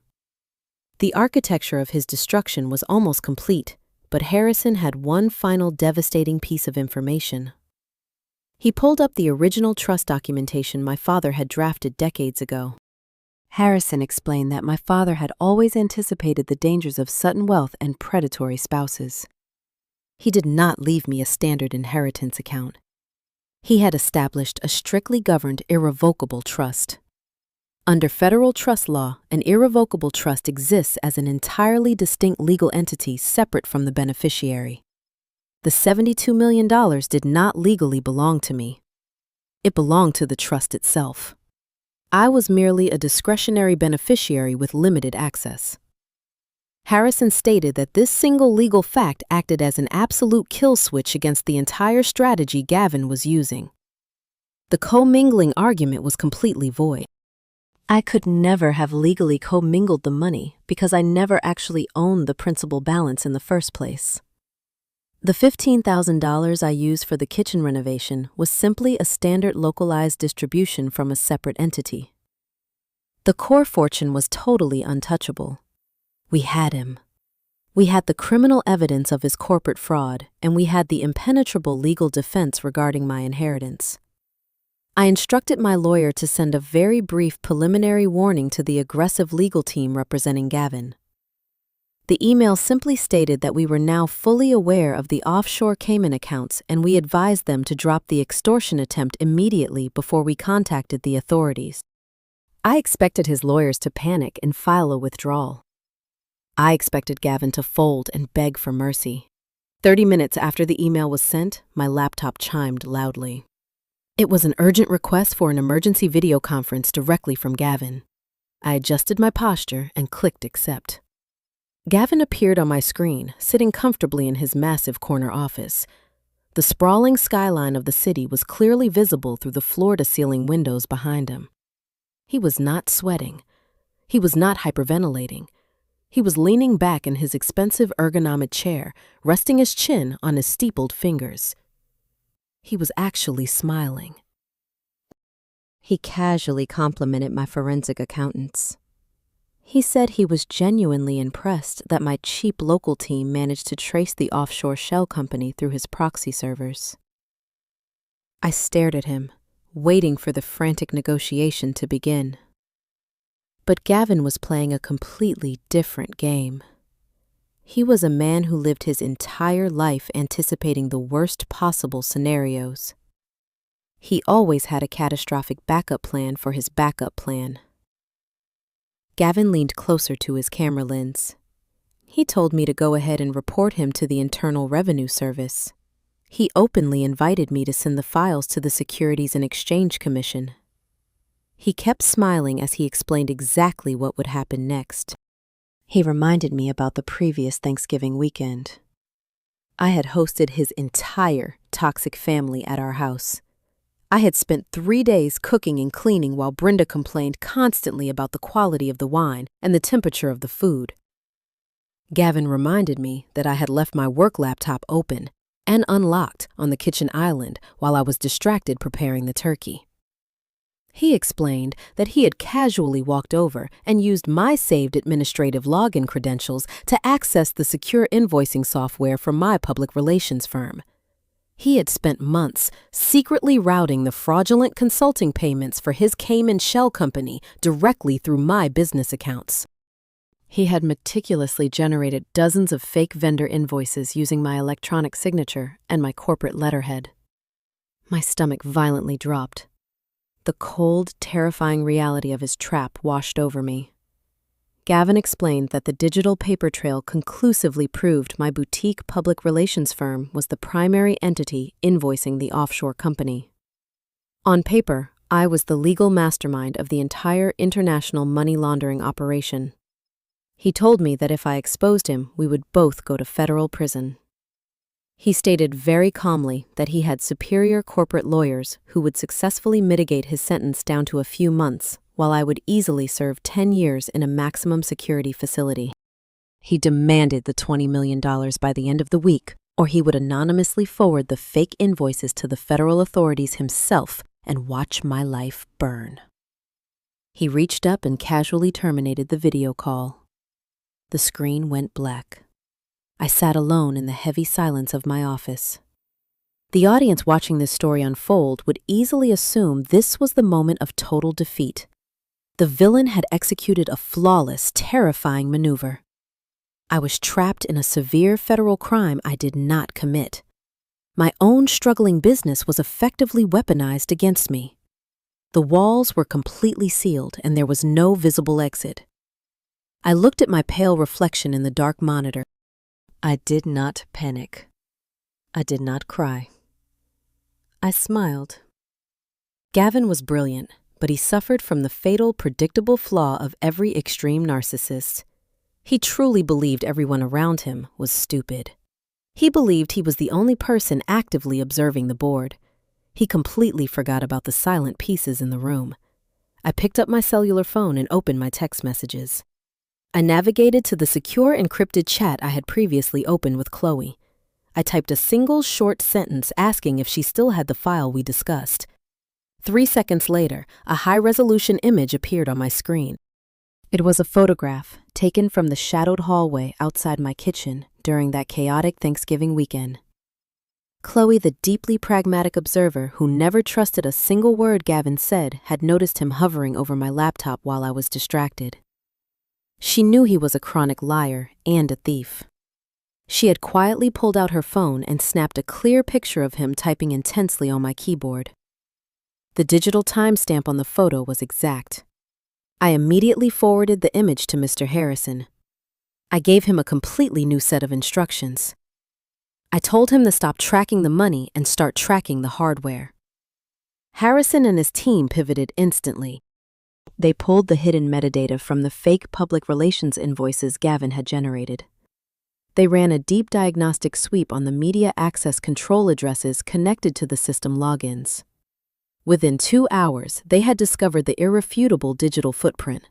The architecture of his destruction was almost complete, but Harrison had one final devastating piece of information. He pulled up the original trust documentation my father had drafted decades ago. Harrison explained that my father had always anticipated the dangers of sudden wealth and predatory spouses. He did not leave me a standard inheritance account. He had established a strictly governed irrevocable trust. Under federal trust law, an irrevocable trust exists as an entirely distinct legal entity separate from the beneficiary. The $72 million did not legally belong to me. It belonged to the trust itself. I was merely a discretionary beneficiary with limited access. Harrison stated that this single legal fact acted as an absolute kill switch against the entire strategy Gavin was using. The commingling argument was completely void. I could never have legally commingled the money because I never actually owned the principal balance in the first place. The $15,000 I used for the kitchen renovation was simply a standard localized distribution from a separate entity. The core fortune was totally untouchable. We had him. We had the criminal evidence of his corporate fraud, and we had the impenetrable legal defense regarding my inheritance. I instructed my lawyer to send a very brief preliminary warning to the aggressive legal team representing Gavin. The email simply stated that we were now fully aware of the offshore Cayman accounts and we advised them to drop the extortion attempt immediately before we contacted the authorities. I expected his lawyers to panic and file a withdrawal. I expected Gavin to fold and beg for mercy. 30 minutes after the email was sent, my laptop chimed loudly. It was an urgent request for an emergency video conference directly from Gavin. I adjusted my posture and clicked accept. Gavin appeared on my screen, sitting comfortably in his massive corner office. The sprawling skyline of the city was clearly visible through the floor-to-ceiling windows behind him. He was not sweating. He was not hyperventilating. He was leaning back in his expensive ergonomic chair, resting his chin on his steepled fingers. He was actually smiling. He casually complimented my forensic accountants. He said he was genuinely impressed that my cheap local team managed to trace the offshore shell company through his proxy servers. I stared at him, waiting for the frantic negotiation to begin. But Gavin was playing a completely different game. He was a man who lived his entire life anticipating the worst possible scenarios. He always had a catastrophic backup plan for his backup plan. Gavin leaned closer to his camera lens. He told me to go ahead and report him to the Internal Revenue Service. He openly invited me to send the files to the Securities and Exchange Commission. He kept smiling as he explained exactly what would happen next. He reminded me about the previous Thanksgiving weekend. I had hosted his entire toxic family at our house. I had spent 3 days cooking and cleaning while Brenda complained constantly about the quality of the wine and the temperature of the food. Gavin reminded me that I had left my work laptop open and unlocked on the kitchen island while I was distracted preparing the turkey. He explained that he had casually walked over and used my saved administrative login credentials to access the secure invoicing software from my public relations firm. He had spent months secretly routing the fraudulent consulting payments for his Cayman shell company directly through my business accounts. He had meticulously generated dozens of fake vendor invoices using my electronic signature and my corporate letterhead. My stomach violently dropped. The cold, terrifying reality of his trap washed over me. Gavin explained that the digital paper trail conclusively proved my boutique public relations firm was the primary entity invoicing the offshore company. On paper, I was the legal mastermind of the entire international money laundering operation. He told me that if I exposed him, we would both go to federal prison. He stated very calmly that he had superior corporate lawyers who would successfully mitigate his sentence down to a few months, while I would easily serve 10 years in a maximum security facility. He demanded the $20 million by the end of the week, or he would anonymously forward the fake invoices to the federal authorities himself and watch my life burn. He reached up and casually terminated the video call. The screen went black. I sat alone in the heavy silence of my office. The audience watching this story unfold would easily assume this was the moment of total defeat. The villain had executed a flawless, terrifying maneuver. I was trapped in a severe federal crime I did not commit. My own struggling business was effectively weaponized against me. The walls were completely sealed and there was no visible exit. I looked at my pale reflection in the dark monitor. I did not panic. I did not cry. I smiled. Gavin was brilliant, but he suffered from the fatal, predictable flaw of every extreme narcissist. He truly believed everyone around him was stupid. He believed he was the only person actively observing the board. He completely forgot about the silent pieces in the room. I picked up my cellular phone and opened my text messages. I navigated to the secure encrypted chat I had previously opened with Chloe. I typed a single short sentence asking if she still had the file we discussed. 3 seconds later, a high-resolution image appeared on my screen. It was a photograph taken from the shadowed hallway outside my kitchen during that chaotic Thanksgiving weekend. Chloe, the deeply pragmatic observer who never trusted a single word Gavin said, had noticed him hovering over my laptop while I was distracted. She knew he was a chronic liar and a thief. She had quietly pulled out her phone and snapped a clear picture of him typing intensely on my keyboard. The digital timestamp on the photo was exact. I immediately forwarded the image to Mr. Harrison. I gave him a completely new set of instructions. I told him to stop tracking the money and start tracking the hardware. Harrison and his team pivoted instantly. They pulled the hidden metadata from the fake public relations invoices Gavin had generated. They ran a deep diagnostic sweep on the media access control addresses connected to the system logins. Within 2 hours, they had discovered the irrefutable digital footprint.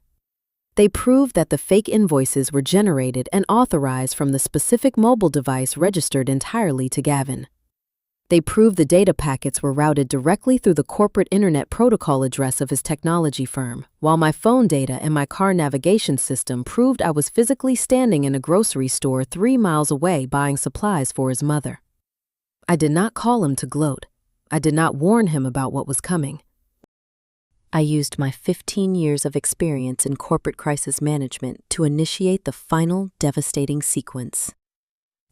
They proved that the fake invoices were generated and authorized from the specific mobile device registered entirely to Gavin. They proved the data packets were routed directly through the corporate internet protocol address of his technology firm, while my phone data and my car navigation system proved I was physically standing in a grocery store 3 miles away buying supplies for his mother. I did not call him to gloat. I did not warn him about what was coming. I used my 15 years of experience in corporate crisis management to initiate the final devastating sequence.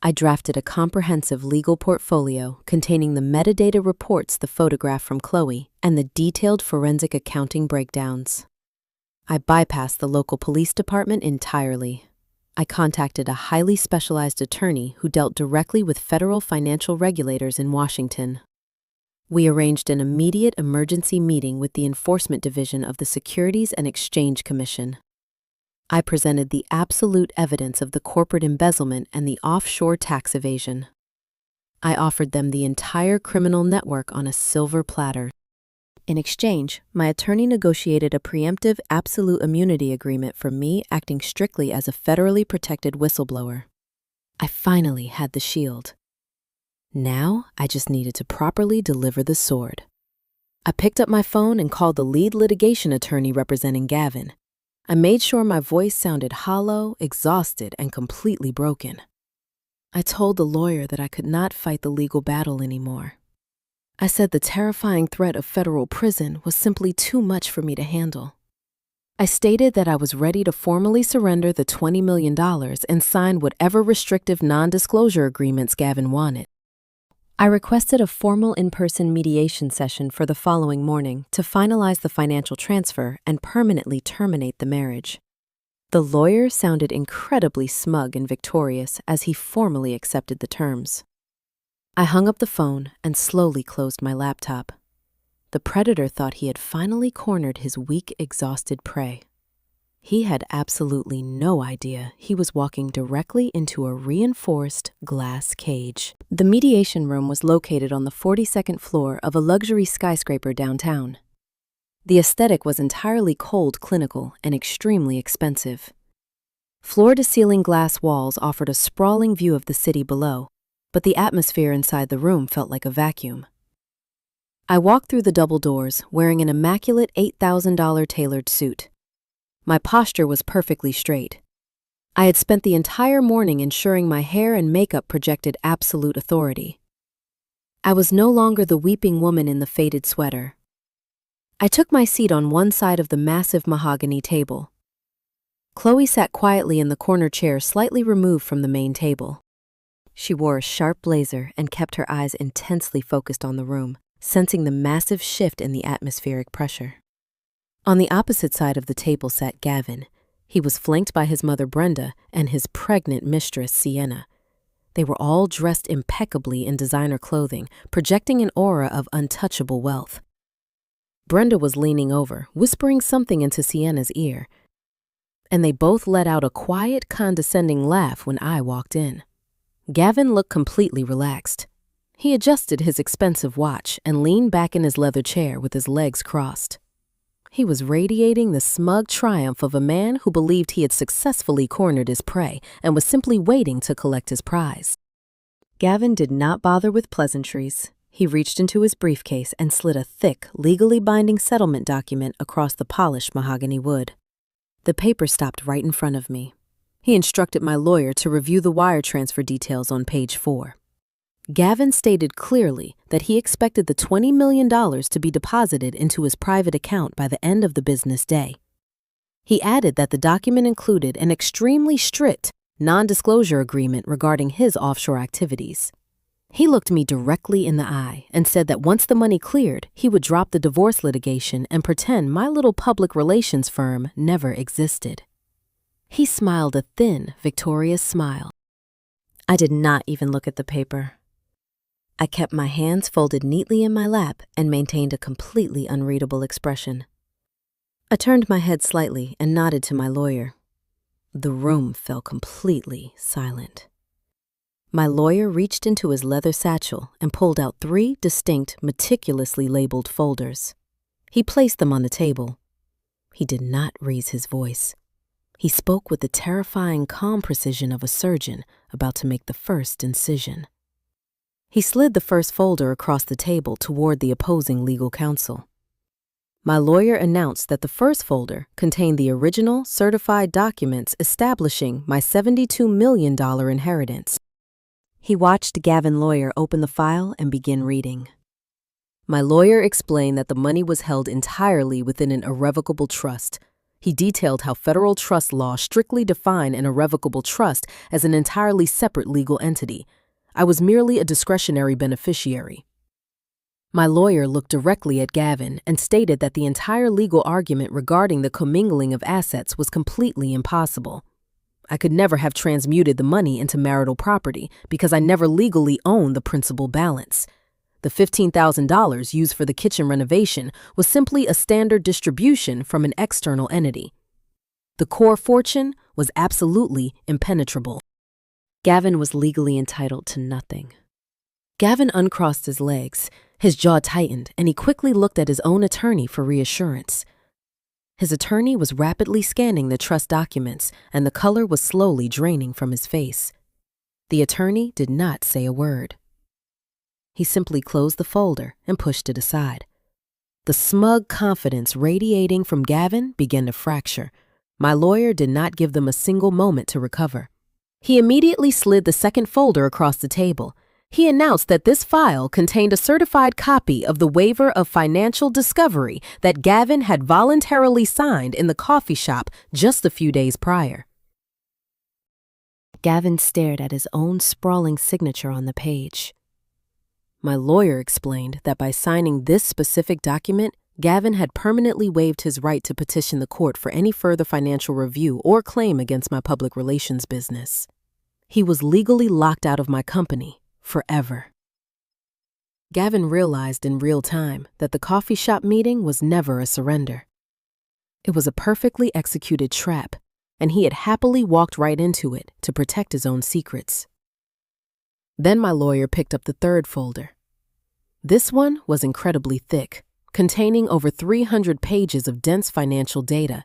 I drafted a comprehensive legal portfolio containing the metadata reports, the photograph from Chloe, and the detailed forensic accounting breakdowns. I bypassed the local police department entirely. I contacted a highly specialized attorney who dealt directly with federal financial regulators in Washington. We arranged an immediate emergency meeting with the Enforcement Division of the Securities and Exchange Commission. I presented the absolute evidence of the corporate embezzlement and the offshore tax evasion. I offered them the entire criminal network on a silver platter. In exchange, my attorney negotiated a preemptive absolute immunity agreement for me acting strictly as a federally protected whistleblower. I finally had the shield. Now, I just needed to properly deliver the sword. I picked up my phone and called the lead litigation attorney representing Gavin. I made sure my voice sounded hollow, exhausted, and completely broken. I told the lawyer that I could not fight the legal battle anymore. I said the terrifying threat of federal prison was simply too much for me to handle. I stated that I was ready to formally surrender the $20 million and sign whatever restrictive non-disclosure agreements Gavin wanted. I requested a formal in-person mediation session for the following morning to finalize the financial transfer and permanently terminate the marriage. The lawyer sounded incredibly smug and victorious as he formally accepted the terms. I hung up the phone and slowly closed my laptop. The predator thought he had finally cornered his weak, exhausted prey. He had absolutely no idea he was walking directly into a reinforced glass cage. The mediation room was located on the 42nd floor of a luxury skyscraper downtown. The aesthetic was entirely cold, clinical, and extremely expensive. Floor-to-ceiling glass walls offered a sprawling view of the city below, but the atmosphere inside the room felt like a vacuum. I walked through the double doors wearing an immaculate $8,000 tailored suit. My posture was perfectly straight. I had spent the entire morning ensuring my hair and makeup projected absolute authority. I was no longer the weeping woman in the faded sweater. I took my seat on one side of the massive mahogany table. Chloe sat quietly in the corner chair slightly removed from the main table. She wore a sharp blazer and kept her eyes intensely focused on the room, sensing the massive shift in the atmospheric pressure. On the opposite side of the table sat Gavin. He was flanked by his mother Brenda and his pregnant mistress Sienna. They were all dressed impeccably in designer clothing, projecting an aura of untouchable wealth. Brenda was leaning over, whispering something into Sienna's ear, and they both let out a quiet, condescending laugh when I walked in. Gavin looked completely relaxed. He adjusted his expensive watch and leaned back in his leather chair with his legs crossed. He was radiating the smug triumph of a man who believed he had successfully cornered his prey and was simply waiting to collect his prize. Gavin did not bother with pleasantries. He reached into his briefcase and slid a thick, legally binding settlement document across the polished mahogany wood. The paper stopped right in front of me. He instructed my lawyer to review the wire transfer details on page 4. Gavin stated clearly that he expected the $20 million to be deposited into his private account by the end of the business day. He added that the document included an extremely strict non-disclosure agreement regarding his offshore activities. He looked me directly in the eye and said that once the money cleared, he would drop the divorce litigation and pretend my little public relations firm never existed. He smiled a thin, victorious smile. I did not even look at the paper. I kept my hands folded neatly in my lap and maintained a completely unreadable expression. I turned my head slightly and nodded to my lawyer. The room fell completely silent. My lawyer reached into his leather satchel and pulled out 3 distinct, meticulously labeled folders. He placed them on the table. He did not raise his voice. He spoke with the terrifying, calm precision of a surgeon about to make the first incision. He slid the first folder across the table toward the opposing legal counsel. My lawyer announced that the first folder contained the original certified documents establishing my $72 million inheritance. He watched Gavin lawyer open the file and begin reading. My lawyer explained that the money was held entirely within an irrevocable trust. He detailed how federal trust law strictly define an irrevocable trust as an entirely separate legal entity. I was merely a discretionary beneficiary. My lawyer looked directly at Gavin and stated that the entire legal argument regarding the commingling of assets was completely impossible. I could never have transmuted the money into marital property because I never legally owned the principal balance. The $15,000 used for the kitchen renovation was simply a standard distribution from an external entity. The core fortune was absolutely impenetrable. Gavin was legally entitled to nothing. Gavin uncrossed his legs, his jaw tightened, and he quickly looked at his own attorney for reassurance. His attorney was rapidly scanning the trust documents, and the color was slowly draining from his face. The attorney did not say a word. He simply closed the folder and pushed it aside. The smug confidence radiating from Gavin began to fracture. My lawyer did not give them a single moment to recover. He immediately slid the second folder across the table. He announced that this file contained a certified copy of the waiver of financial discovery that Gavin had voluntarily signed in the coffee shop just a few days prior. Gavin stared at his own sprawling signature on the page. My lawyer explained that by signing this specific document, Gavin had permanently waived his right to petition the court for any further financial review or claim against my public relations business. He was legally locked out of my company forever. Gavin realized in real time that the coffee shop meeting was never a surrender. It was a perfectly executed trap, and he had happily walked right into it to protect his own secrets. Then my lawyer picked up the third folder. This one was incredibly thick, containing over 300 pages of dense financial data.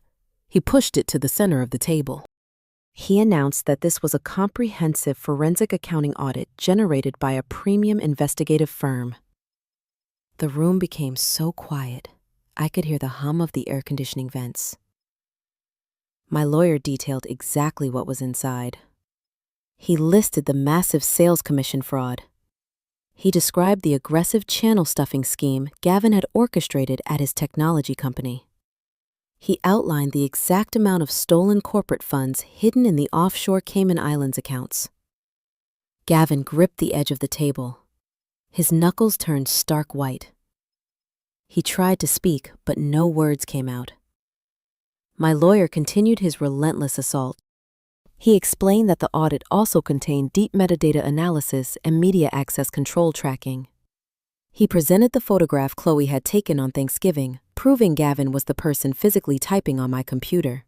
He pushed it to the center of the table. He announced that this was a comprehensive forensic accounting audit generated by a premium investigative firm. The room became so quiet, I could hear the hum of the air conditioning vents. My lawyer detailed exactly what was inside. He listed the massive sales commission fraud. He described the aggressive channel stuffing scheme Gavin had orchestrated at his technology company. He outlined the exact amount of stolen corporate funds hidden in the offshore Cayman Islands accounts. Gavin gripped the edge of the table. His knuckles turned stark white. He tried to speak, but no words came out. My lawyer continued his relentless assault. He explained that the audit also contained deep metadata analysis and media access control tracking. He presented the photograph Chloe had taken on Thanksgiving, proving Gavin was the person physically typing on my computer.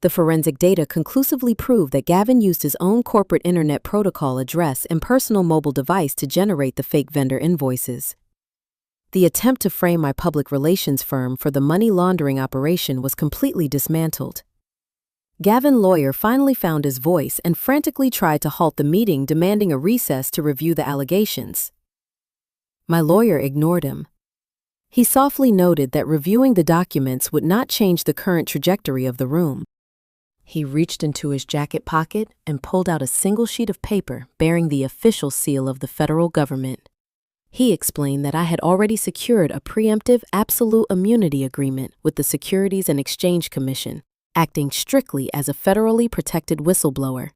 The forensic data conclusively proved that Gavin used his own corporate internet protocol address and personal mobile device to generate the fake vendor invoices. The attempt to frame my public relations firm for the money laundering operation was completely dismantled. Gavin's lawyer finally found his voice and frantically tried to halt the meeting, demanding a recess to review the allegations. My lawyer ignored him. He softly noted that reviewing the documents would not change the current trajectory of the room. He reached into his jacket pocket and pulled out a single sheet of paper bearing the official seal of the federal government. He explained that I had already secured a preemptive absolute immunity agreement with the Securities and Exchange Commission, acting strictly as a federally protected whistleblower.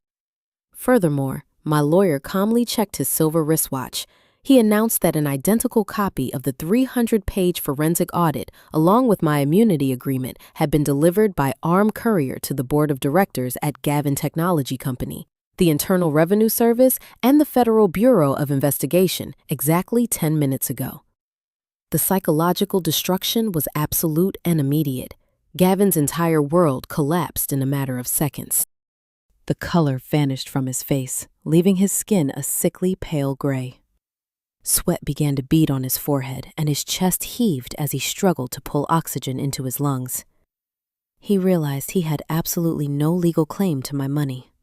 Furthermore, my lawyer calmly checked his silver wristwatch. He announced that an identical copy of the 300-page forensic audit, along with my immunity agreement, had been delivered by armed courier to the board of directors at Gavin Technology Company, the Internal Revenue Service, and the Federal Bureau of Investigation exactly 10 minutes ago. The psychological destruction was absolute and immediate. Gavin's entire world collapsed in a matter of seconds. The color vanished from his face, leaving his skin a sickly pale gray. Sweat began to bead on his forehead, and his chest heaved as he struggled to pull oxygen into his lungs. He realized he had absolutely no legal claim to my money.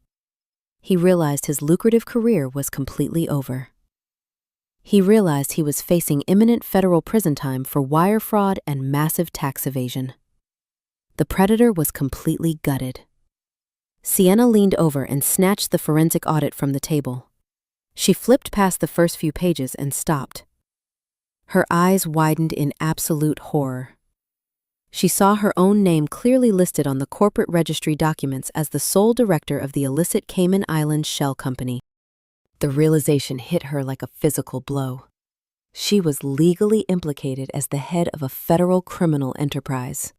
He realized his lucrative career was completely over. He realized he was facing imminent federal prison time for wire fraud and massive tax evasion. The predator was completely gutted. Sienna leaned over and snatched the forensic audit from the table. She flipped past the first few pages and stopped. Her eyes widened in absolute horror. She saw her own name clearly listed on the corporate registry documents as the sole director of the illicit Cayman Islands Shell Company. The realization hit her like a physical blow. She was legally implicated as the head of a federal criminal enterprise.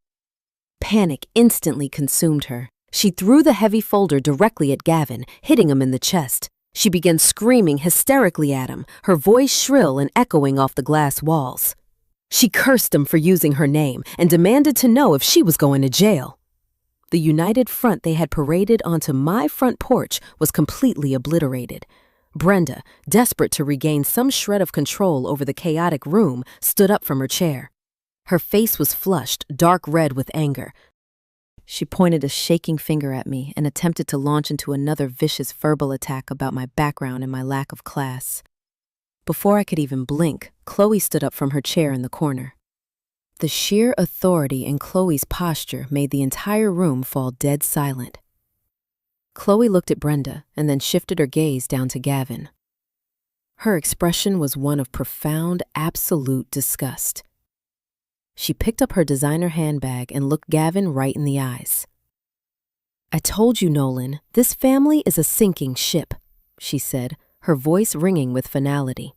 Panic instantly consumed her. She threw the heavy folder directly at Gavin, hitting him in the chest. She began screaming hysterically at him, her voice shrill and echoing off the glass walls. She cursed him for using her name and demanded to know if she was going to jail. The united front they had paraded onto my front porch was completely obliterated. Brenda, desperate to regain some shred of control over the chaotic room, stood up from her chair. Her face was flushed, dark red with anger. She pointed a shaking finger at me and attempted to launch into another vicious verbal attack about my background and my lack of class. Before I could even blink, Chloe stood up from her chair in the corner. The sheer authority in Chloe's posture made the entire room fall dead silent. Chloe looked at Brenda and then shifted her gaze down to Gavin. Her expression was one of profound, absolute disgust. She picked up her designer handbag and looked Gavin right in the eyes. "I told you, Nolan, this family is a sinking ship," she said, her voice ringing with finality.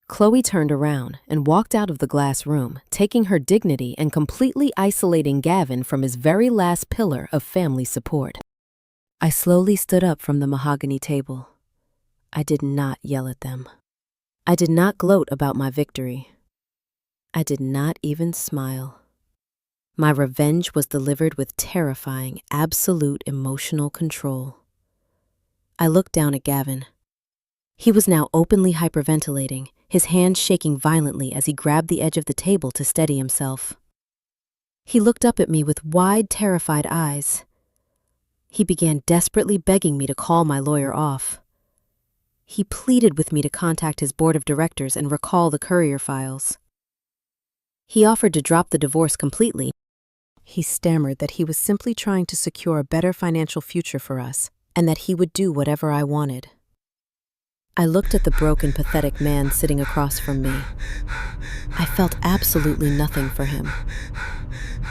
Chloe turned around and walked out of the glass room, taking her dignity and completely isolating Gavin from his very last pillar of family support. I slowly stood up from the mahogany table. I did not yell at them. I did not gloat about my victory. I did not even smile. My revenge was delivered with terrifying, absolute emotional control. I looked down at Gavin. He was now openly hyperventilating, his hands shaking violently as he grabbed the edge of the table to steady himself. He looked up at me with wide, terrified eyes. He began desperately begging me to call my lawyer off. He pleaded with me to contact his board of directors and recall the courier files. He offered to drop the divorce completely. He stammered that he was simply trying to secure a better financial future for us, and that he would do whatever I wanted. I looked at the broken, pathetic man sitting across from me. I felt absolutely nothing for him.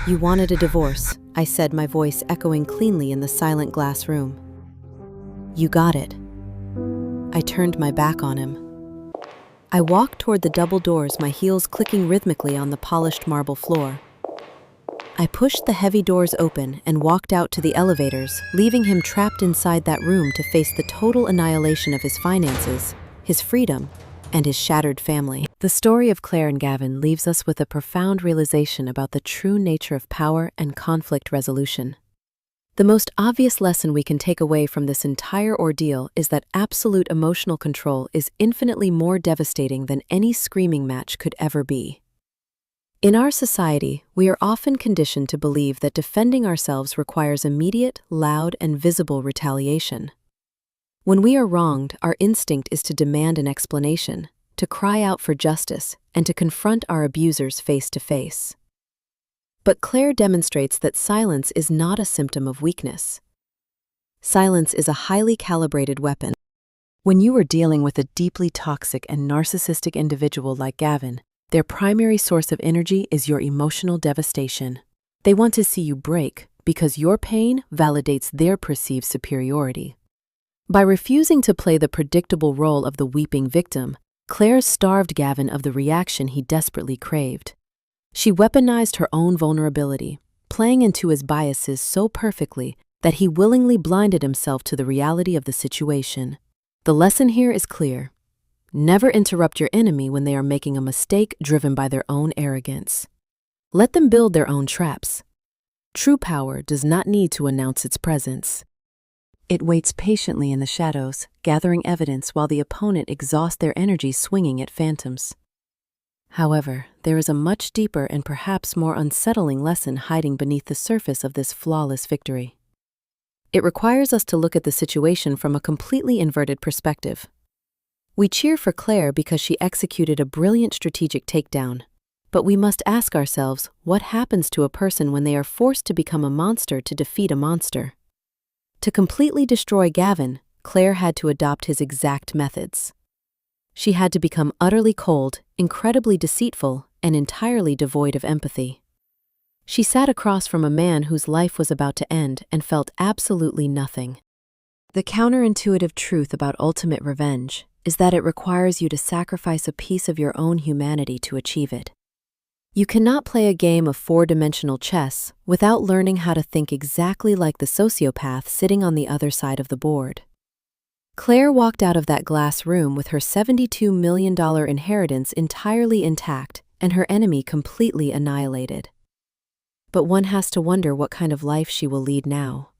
"You wanted a divorce," I said, my voice echoing cleanly in the silent glass room. "You got it." I turned my back on him. I walked toward the double doors, my heels clicking rhythmically on the polished marble floor. I pushed the heavy doors open and walked out to the elevators, leaving him trapped inside that room to face the total annihilation of his finances, his freedom, and his shattered family. The story of Claire and Gavin leaves us with a profound realization about the true nature of power and conflict resolution. The most obvious lesson we can take away from this entire ordeal is that absolute emotional control is infinitely more devastating than any screaming match could ever be. In our society, we are often conditioned to believe that defending ourselves requires immediate, loud, and visible retaliation. When we are wronged, our instinct is to demand an explanation, to cry out for justice, and to confront our abusers face to face. But Claire demonstrates that silence is not a symptom of weakness. Silence is a highly calibrated weapon. When you are dealing with a deeply toxic and narcissistic individual like Gavin, their primary source of energy is your emotional devastation. They want to see you break because your pain validates their perceived superiority. By refusing to play the predictable role of the weeping victim, Claire starved Gavin of the reaction he desperately craved. She weaponized her own vulnerability, playing into his biases so perfectly that he willingly blinded himself to the reality of the situation. The lesson here is clear. Never interrupt your enemy when they are making a mistake driven by their own arrogance. Let them build their own traps. True power does not need to announce its presence. It waits patiently in the shadows, gathering evidence while the opponent exhausts their energy swinging at phantoms. However, there is a much deeper and perhaps more unsettling lesson hiding beneath the surface of this flawless victory. It requires us to look at the situation from a completely inverted perspective. We cheer for Claire because she executed a brilliant strategic takedown, but we must ask ourselves what happens to a person when they are forced to become a monster to defeat a monster. To completely destroy Gavin, Claire had to adopt his exact methods. She had to become utterly cold, incredibly deceitful, and entirely devoid of empathy. She sat across from a man whose life was about to end and felt absolutely nothing. The counterintuitive truth about ultimate revenge is that it requires you to sacrifice a piece of your own humanity to achieve it. You cannot play a game of four-dimensional chess without learning how to think exactly like the sociopath sitting on the other side of the board. Claire walked out of that glass room with her $72 million inheritance entirely intact and her enemy completely annihilated. But one has to wonder what kind of life she will lead now.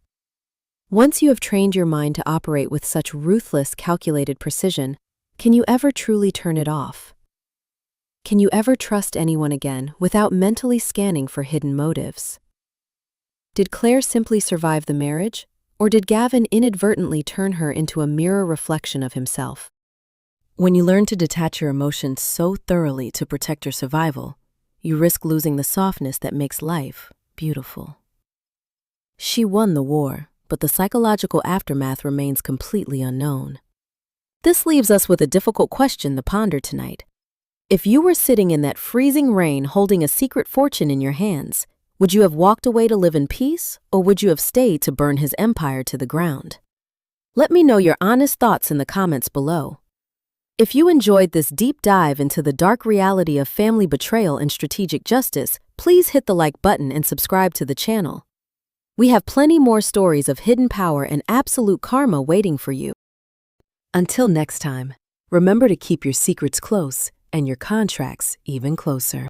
Once you have trained your mind to operate with such ruthless, calculated precision, can you ever truly turn it off? Can you ever trust anyone again without mentally scanning for hidden motives? Did Claire simply survive the marriage, or did Gavin inadvertently turn her into a mirror reflection of himself? When you learn to detach your emotions so thoroughly to protect your survival, you risk losing the softness that makes life beautiful. She won the war, but the psychological aftermath remains completely unknown. This leaves us with a difficult question to ponder tonight. If you were sitting in that freezing rain holding a secret fortune in your hands, would you have walked away to live in peace, or would you have stayed to burn his empire to the ground? Let me know your honest thoughts in the comments below. If you enjoyed this deep dive into the dark reality of family betrayal and strategic justice, please hit the like button and subscribe to the channel. We have plenty more stories of hidden power and absolute karma waiting for you. Until next time, remember to keep your secrets close and your contracts even closer.